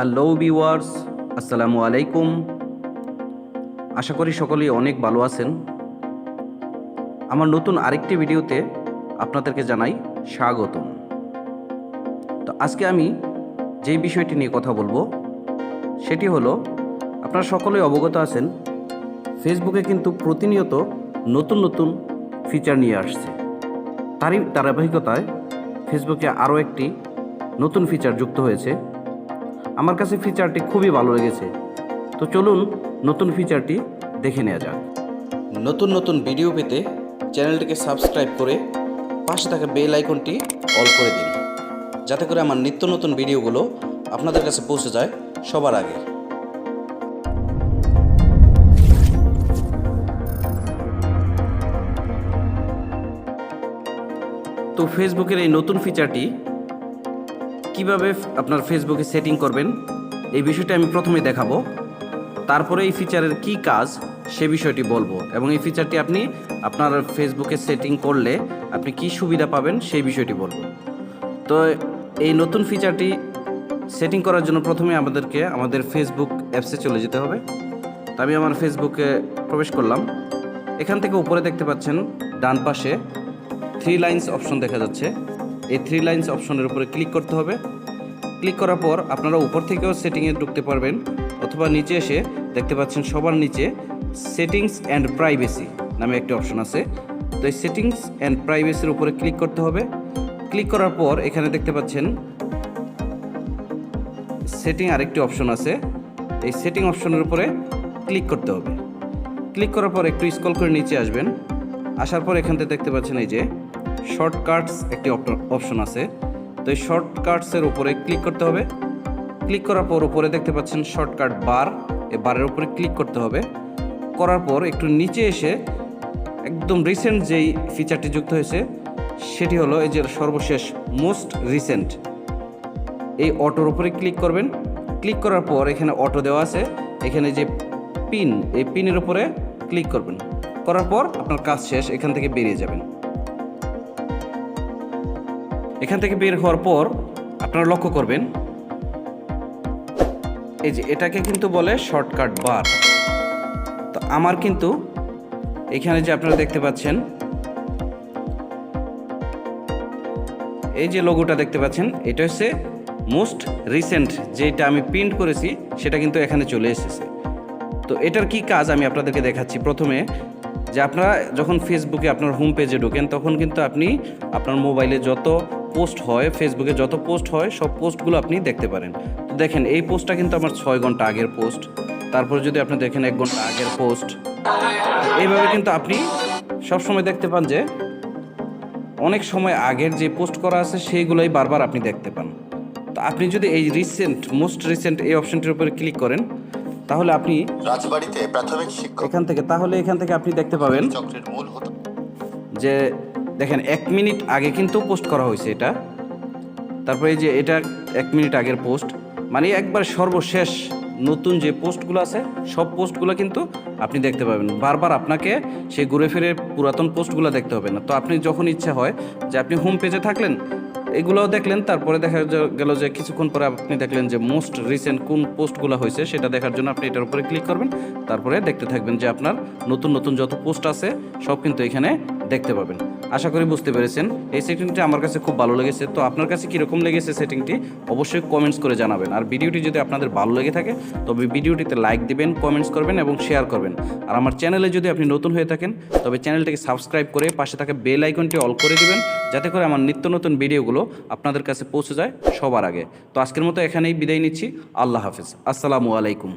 Hello viewers, আসসালামু আলাইকুম। আশা করি সকলেই অনেক ভালো আছেন। আমার নতুন আরেকটি ভিডিওতে আপনাদেরকে জানাই স্বাগতম। তো আজকে আমি যেই বিষয়টি নিয়ে কথা বলবো সেটি হলো, আপনারা সকলেই অবগত আছেন ফেসবুকে কিন্তু প্রতিনিয়ত নতুন নতুন ফিচার নিয়ে আসছে। তারই ধারাবাহিকতায় ফেসবুকে আরও একটি নতুন ফিচার যুক্ত হয়েছে। আমার কাছে ফিচারটি খুবই ভালো লেগেছে। তো চলুন নতুন ফিচারটি দেখে নেওয়া যাক। নতুন নতুন ভিডিও পেতে চ্যানেলটিকে সাবস্ক্রাইব করে পাশে থাকা বেল আইকনটি অল করে দিন, যাতে করে আমার নিত্য নতুন ভিডিওগুলো আপনাদের কাছে পৌঁছে যায় সবার আগে। তো ফেসবুকের এই নতুন ফিচারটি কিভাবে আপনার ফেসবুকে সেটিং করবেন এই বিষয়টি আমি প্রথমে দেখাবো। তারপরে এই ফিচারের কি কাজ সে বিষয়টি বলবো, এবং এই ফিচারটি আপনি আপনার ফেসবুকে সেটিং করলে আপনি কি সুবিধা পাবেন সেই বিষয়টি বলবো। তো এই নতুন ফিচারটি সেটিং করার জন্য প্রথমে আমাদেরকে আমাদের ফেসবুক অ্যাপসে চলে যেতে হবে। তো আমি আমার ফেসবুকে প্রবেশ করলাম। এখান থেকে উপরে দেখতে পাচ্ছেন ডান পাশে 3 লাইন্স অপশন দেখা যাচ্ছে। এই 3 লাইন্স অপশনের উপরে ক্লিক করতে হবে। ক্লিক করার পর আপনারা উপর থেকেও সেটিংয়ে ঢুকতে পারবেন, অথবা নিচে এসে দেখতে পাচ্ছেন সবার নিচে সেটিংস অ্যান্ড প্রাইভেসি নামে একটি অপশন আছে। তো এই সেটিংস অ্যান্ড প্রাইভেসির উপরে ক্লিক করতে হবে। ক্লিক করার পর এখানে দেখতে পাচ্ছেন সেটিং আরেকটি অপশন আছে। এই সেটিং অপশনের উপরে ক্লিক করতে হবে। ক্লিক করার পর একটু স্ক্রল করে নিচে আসবেন। আসার পর এখান থেকে দেখতে পাচ্ছেন এই যে শর্টকাটস একটি অপশন আছে। তো এই শর্টকাটসের উপরে ক্লিক করতে হবে। ক্লিক করার পর উপরে দেখতে পাচ্ছেন শর্টকাট বার, এই বারের উপরে ক্লিক করতে হবে। করার পর একটু নিচে এসে একদম রিসেন্ট যেই ফিচারটি যুক্ত হয়েছে সেটি হলো এই যে সর্বশেষ মোস্ট রিসেন্ট, এই অটোর উপরে ক্লিক করবেন। ক্লিক করার পর এখানে অটো দেওয়া আছে, এখানে যে পিন, এই পিনের উপরে ক্লিক করবেন। করার পর আপনার কাজ শেষ, এখান থেকে বেরিয়ে যাবেন। এখান থেকে বের হওয়ার পর আপনারা লক্ষ্য করবেন এই যে এটাকে কিন্তু বলে শর্টকাট বার। তো আমার কিন্তু এখানে যে আপনারা দেখতে পাচ্ছেন এই যে লোগোটা দেখতে পাচ্ছেন, এটা হচ্ছে মোস্ট রিসেন্ট, যেটা আমি প্রিন্ট করেছি সেটা কিন্তু এখানে চলে এসেছে। তো এটার কি কাজ আমি আপনাদেরকে দেখাচ্ছি। প্রথমে যে আপনারা যখন ফেসবুকে আপনার হোম পেজে ঢোকেন তখন কিন্তু আপনি আপনার মোবাইলে যত পোস্ট হয়, ফেসবুকে যত পোস্ট হয় সব পোস্টগুলো আপনি দেখতে পারেন। তো দেখেন এই পোস্টটা কিন্তু আমার 6 ঘন্টা আগের পোস্ট। তারপর যদি আপনি দেখেন 1 ঘন্টা আগের পোস্ট, এইভাবে কিন্তু আপনি সবসময় দেখতে পান যে অনেক সময় আগের যে পোস্ট করা আছে সেইগুলোই বারবার আপনি দেখতে পান। তো আপনি যদি এই রিসেন্ট, মোস্ট রিসেন্ট এই অপশনটির উপরে ক্লিক করেন তাহলে আপনি রাজবাড়িতে প্রাথমিক শিক্ষক এখান থেকে আপনি দেখতে পাবেন চক্রের মূল হতো যে দেখেন 1 মিনিট আগে কিন্তু পোস্ট করা হয়েছে এটা। তারপরে এই যে এটা 1 মিনিট আগের পোস্ট, মানে একবার সর্বশেষ নতুন যে পোস্টগুলো আছে সব পোস্টগুলো কিন্তু আপনি দেখতে পাবেন। বারবার আপনাকে সেই ঘুরে ফিরে পুরাতন পোস্টগুলো দেখতে হবে না। তো আপনি যখন ইচ্ছা হয় যে আপনি হোম পেজে থাকলেন, এগুলোও দেখলেন, তারপরে দেখা গেল যে কিছুক্ষণ পরে আপনি দেখলেন যে মোস্ট রিসেন্ট কোন পোস্টগুলো হয়েছে সেটা দেখার জন্য আপনি এটার উপরে ক্লিক করবেন। তারপরে দেখতে থাকবেন যে আপনার নতুন নতুন যত পোস্ট আছে সব কিন্তু এখানে দেখতে পাবেন। আশা করি বুঝতে পেরেছেন। এই সেটিংটি আমার কাছে খুব ভালো লেগেছে। তো আপনার কাছে কীরকম লেগেছে সেটিংটি অবশ্যই কমেন্টস করে জানাবেন। আর ভিডিওটি যদি আপনাদের ভালো লেগে থাকে তবে ভিডিওটিতে লাইক দিবেন, কমেন্টস করবেন এবং শেয়ার করবেন। আর আমার চ্যানেলে যদি আপনি নতুন হয়ে থাকেন তবে চ্যানেলটিকে সাবস্ক্রাইব করে পাশে থাকা বেল আইকনটি অল করে দিবেন, যাতে করে আমার নিত্য নতুন ভিডিওগুলো আপনাদের কাছে পৌঁছে যায় সবার আগে। তো আজকের মতো এখানেই বিদায় নিচ্ছি। আল্লাহ হাফেজ। আসসালামু আলাইকুম।